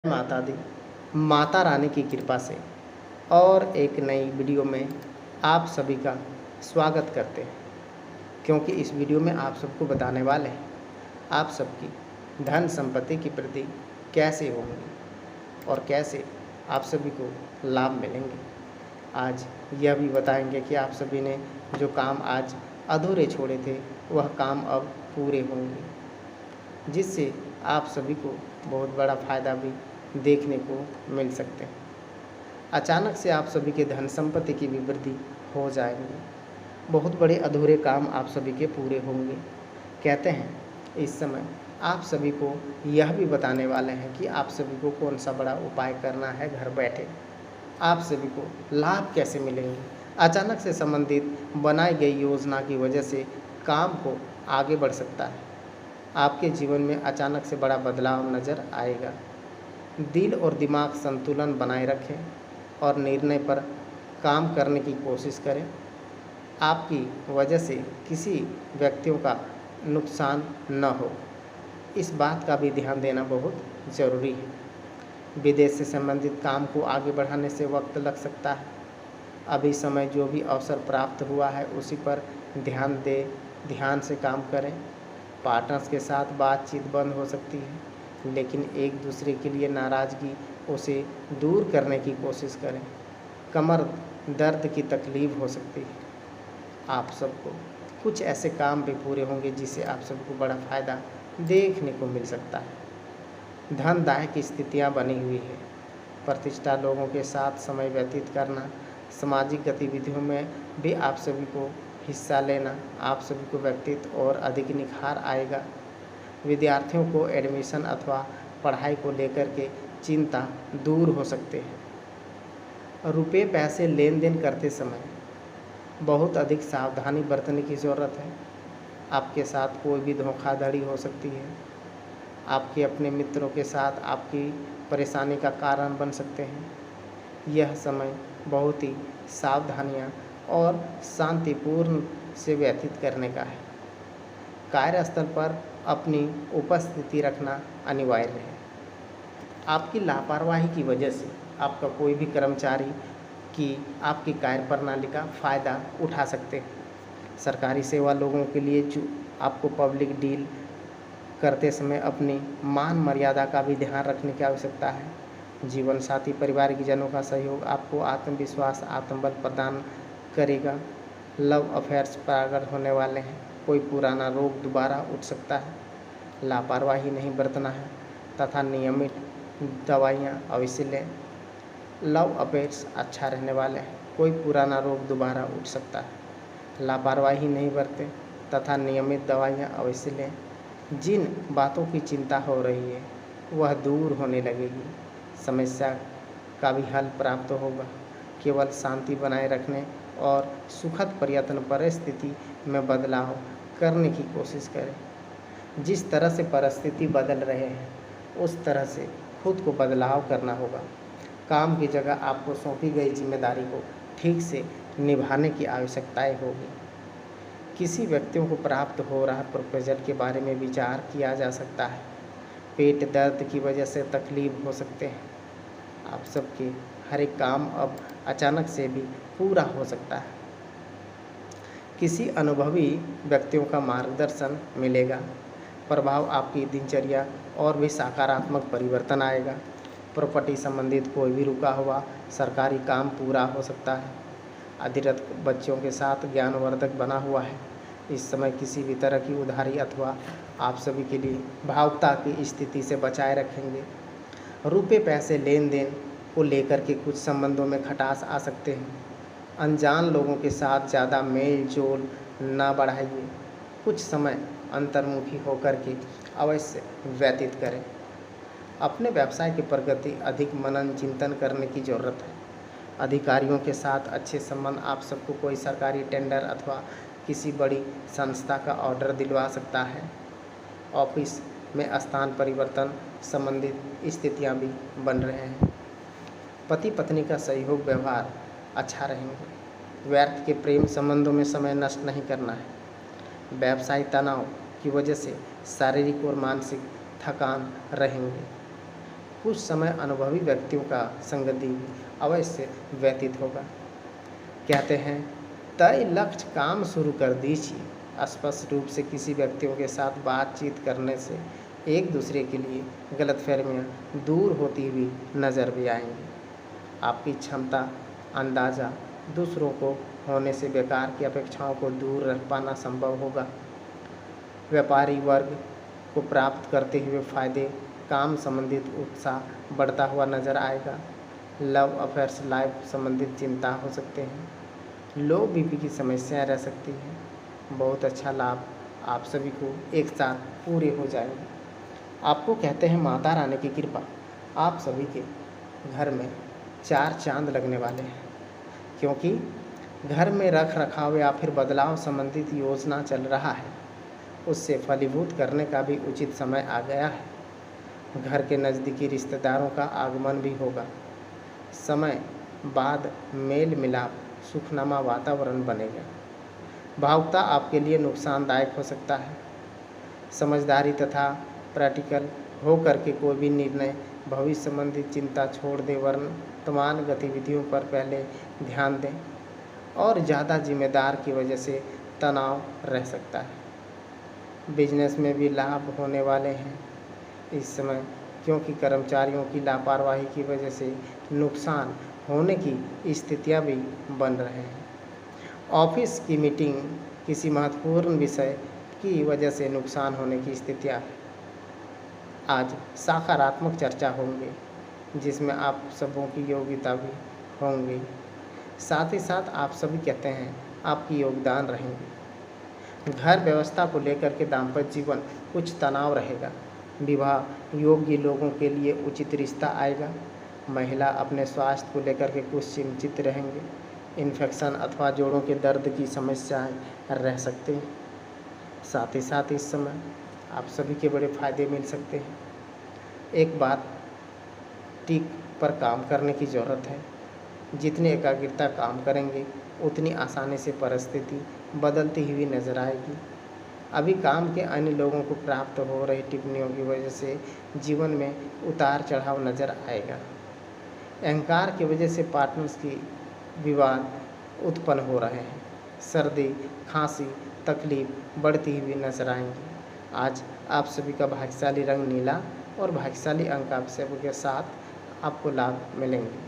माता दी माता रानी की कृपा से और एक नई वीडियो में आप सभी का स्वागत करते हैं। क्योंकि इस वीडियो में आप सबको बताने वाले हैं आप सबकी धन संपत्ति की वृद्धि कैसे होंगी और कैसे आप सभी को लाभ मिलेंगे। आज यह भी बताएंगे कि आप सभी ने जो काम आज अधूरे छोड़े थे वह काम अब पूरे होंगे, जिससे आप सभी को बहुत बड़ा फ़ायदा भी देखने को मिल सकते हैं। अचानक से आप सभी के धन संपत्ति की भी वृद्धि हो जाएंगी। बहुत बड़े अधूरे काम आप सभी के पूरे होंगे। कहते हैं इस समय आप सभी को यह भी बताने वाले हैं कि आप सभी को कौन सा बड़ा उपाय करना है। घर बैठे आप सभी को लाभ कैसे मिलेंगे। अचानक से संबंधित बनाई गई योजना की वजह से काम को आगे बढ़ सकता है। आपके जीवन में अचानक से बड़ा बदलाव नज़र आएगा। दिल और दिमाग संतुलन बनाए रखें और निर्णय पर काम करने की कोशिश करें। आपकी वजह से किसी व्यक्तियों का नुकसान न हो, इस बात का भी ध्यान देना बहुत ज़रूरी है। विदेश से संबंधित काम को आगे बढ़ाने से वक्त लग सकता है। अभी समय जो भी अवसर प्राप्त हुआ है उसी पर ध्यान से काम करें। पार्टनर्स के साथ बातचीत बंद हो सकती है, लेकिन एक दूसरे के लिए नाराज़गी उसे दूर करने की कोशिश करें। कमर दर्द की तकलीफ़ हो सकती है। आप सबको कुछ ऐसे काम भी पूरे होंगे जिससे आप सबको बड़ा फ़ायदा देखने को मिल सकता है। धनदायक स्थितियाँ बनी हुई है। प्रतिष्ठा लोगों के साथ समय व्यतीत करना, सामाजिक गतिविधियों में भी आप सभी को हिस्सा लेना आप सभी को व्यक्तित्व और अधिक निखार आएगा। विद्यार्थियों को एडमिशन अथवा पढ़ाई को लेकर के चिंता दूर हो सकते हैं। रुपये पैसे लेन देन करते समय बहुत अधिक सावधानी बरतने की ज़रूरत है। आपके साथ कोई भी धोखाधड़ी हो सकती है। आपके अपने मित्रों के साथ आपकी परेशानी का कारण बन सकते हैं। यह समय बहुत ही सावधानियाँ और शांतिपूर्ण से व्यतीत करने का है। कार्यस्थल पर अपनी उपस्थिति रखना अनिवार्य है। आपकी लापरवाही की वजह से आपका कोई भी कर्मचारी की आपकी कार्यप्रणाली का फ़ायदा उठा सकते हैं। सरकारी सेवा लोगों के लिए जो आपको पब्लिक डील करते समय अपनी मान मर्यादा का भी ध्यान रखने की आवश्यकता है। जीवन साथी परिवार के जनों का सहयोग आपको आत्मविश्वास आत्मबल प्रदान करेगा। लव अफेयर्स प्रकट होने वाले हैं। कोई पुराना रोग दोबारा उठ सकता है। लापरवाही नहीं बरतना है तथा नियमित दवाइयाँ अवश्य लें। लव अफेयर्स अच्छा रहने वाले हैं। कोई पुराना रोग दोबारा उठ सकता है। लापरवाही नहीं बरतें तथा नियमित दवाइयाँ अवश्य लें। जिन बातों की चिंता हो रही है वह दूर होने लगेगी। समस्या का भी हल प्राप्त होगा। केवल शांति बनाए रखने और सुखद प्रयत्न परिस्थिति में बदलाव करने की कोशिश करें। जिस तरह से परिस्थिति बदल रहे हैं उस तरह से खुद को बदलाव करना होगा। काम की जगह आपको सौंपी गई जिम्मेदारी को ठीक से निभाने की आवश्यकताएं होगी। किसी व्यक्तियों को प्राप्त हो रहा प्रपोजल के बारे में विचार किया जा सकता है। पेट दर्द की वजह से तकलीफ हो सकते हैं। आप सबके हर एक काम अब अचानक से भी पूरा हो सकता है। किसी अनुभवी व्यक्तियों का मार्गदर्शन मिलेगा। प्रभाव आपकी दिनचर्या और भी सकारात्मक परिवर्तन आएगा। प्रॉपर्टी संबंधित कोई भी रुका हुआ सरकारी काम पूरा हो सकता है। अधीरथ बच्चों के साथ ज्ञानवर्धक बना हुआ है। इस समय किसी भी तरह की उधारी अथवा आप सभी के लिए भावुकता की स्थिति से बचाए रखेंगे। रुपये पैसे लेन देन को लेकर के कुछ संबंधों में खटास आ सकते हैं। अनजान लोगों के साथ ज़्यादा मेल जोल ना बढ़ाइए। कुछ समय अंतर्मुखी होकर के अवश्य व्यतीत करें। अपने व्यवसाय की प्रगति अधिक मनन चिंतन करने की ज़रूरत है। अधिकारियों के साथ अच्छे संबंध आप सबको कोई सरकारी टेंडर अथवा किसी बड़ी संस्था का ऑर्डर दिलवा सकता है। ऑफिस में स्थान परिवर्तन संबंधित स्थितियां भी बन रहे हैं। पति पत्नी का सहयोग व्यवहार अच्छा रहेंगे। व्यर्थ के प्रेम संबंधों में समय नष्ट नहीं करना है। व्यवसायिक तनाव की वजह से शारीरिक और मानसिक थकान रहेंगे। कुछ समय अनुभवी व्यक्तियों का संगति अवश्य व्यतीत होगा। कहते हैं, तय लक्ष्य काम शुरू कर दीजिए। स्पष्ट रूप से किसी व्यक्तियों के साथ बातचीत करने से एक दूसरे के लिए गलतफहमियां दूर होती हुई नज़र भी आएंगी। आपकी क्षमता अंदाज़ा दूसरों को होने से बेकार की अपेक्षाओं को दूर रख पाना संभव होगा। व्यापारी वर्ग को प्राप्त करते हुए फायदे, काम संबंधित उत्साह बढ़ता हुआ नजर आएगा। लव अफेयर्स, लाइफ संबंधित चिंता हो सकते हैं। लो बीपी की समस्याएं रह सकती हैं। बहुत अच्छा लाभ आप सभी को एक साथ पूरे हो जाएंगे। आपको कहते हैं माता रानी की कृपा आप सभी के घर में 4 चांद लगने वाले हैं, क्योंकि घर में रख रखाव या फिर बदलाव संबंधित योजना चल रहा है, उससे फलीभूत करने का भी उचित समय आ गया है। घर के नज़दीकी रिश्तेदारों का आगमन भी होगा। समय बाद मेल मिलाप, सुखनामा वातावरण बनेगा। भावुकता आपके लिए नुकसानदायक हो सकता है। समझदारी तथा प्रैक्टिकल हो करके कोई भी निर्णय, भविष्य संबंधी चिंता छोड़ दें। वर्तमान गतिविधियों पर पहले ध्यान दें और ज़्यादा जिम्मेदार की वजह से तनाव रह सकता है। बिजनेस में भी लाभ होने वाले हैं इस समय, क्योंकि कर्मचारियों की लापरवाही की वजह से नुकसान होने की स्थितियां भी बन रहे हैं। ऑफिस की मीटिंग, किसी महत्वपूर्ण विषय की वजह से नुकसान होने की स्थितियां हैं। आज सकारात्मक चर्चा होंगी जिसमें आप सबों की योग्यता भी होंगी। साथ ही साथ आप सभी कहते हैं आपकी योगदान रहेंगे। घर व्यवस्था को लेकर के दाम्पत्य जीवन कुछ तनाव रहेगा। विवाह योग्य लोगों के लिए उचित रिश्ता आएगा। महिला अपने स्वास्थ्य को लेकर के कुछ चिंतित रहेंगे। इन्फेक्शन अथवा जोड़ों के दर्द की समस्याएं रह सकते हैं। साथ ही साथ इस समय आप सभी के बड़े फायदे मिल सकते हैं। एक बात टिक पर काम करने की ज़रूरत है। जितनी एकाग्रता काम करेंगे उतनी आसानी से परिस्थिति बदलती हुई नजर आएगी। अभी काम के अन्य लोगों को प्राप्त हो रही टिप्पणियों की वजह से जीवन में उतार चढ़ाव नजर आएगा। अहंकार की वजह से पार्टनर्स की विवाद उत्पन्न हो रहे हैं। सर्दी, खांसी, तकलीफ बढ़ती हुई नजर आएंगी। आज आप सभी का भाग्यशाली रंग नीला और भाग्यशाली अंक आप सभी के साथ आपको लाभ मिलेंगे।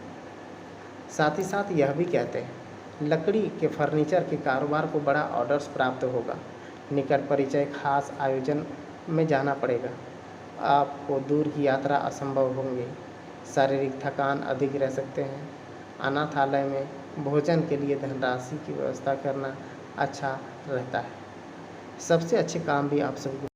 साथ ही साथ यह भी कहते हैं लकड़ी के फर्नीचर के कारोबार को बड़ा ऑर्डर्स प्राप्त होगा। निकट परिचय, खास आयोजन में जाना पड़ेगा। आपको दूर की यात्रा असंभव होंगे। शारीरिक थकान अधिक रह सकते हैं। अनाथालय में भोजन के लिए धनराशि की व्यवस्था करना अच्छा रहता है। सबसे अच्छे काम भी आप सबको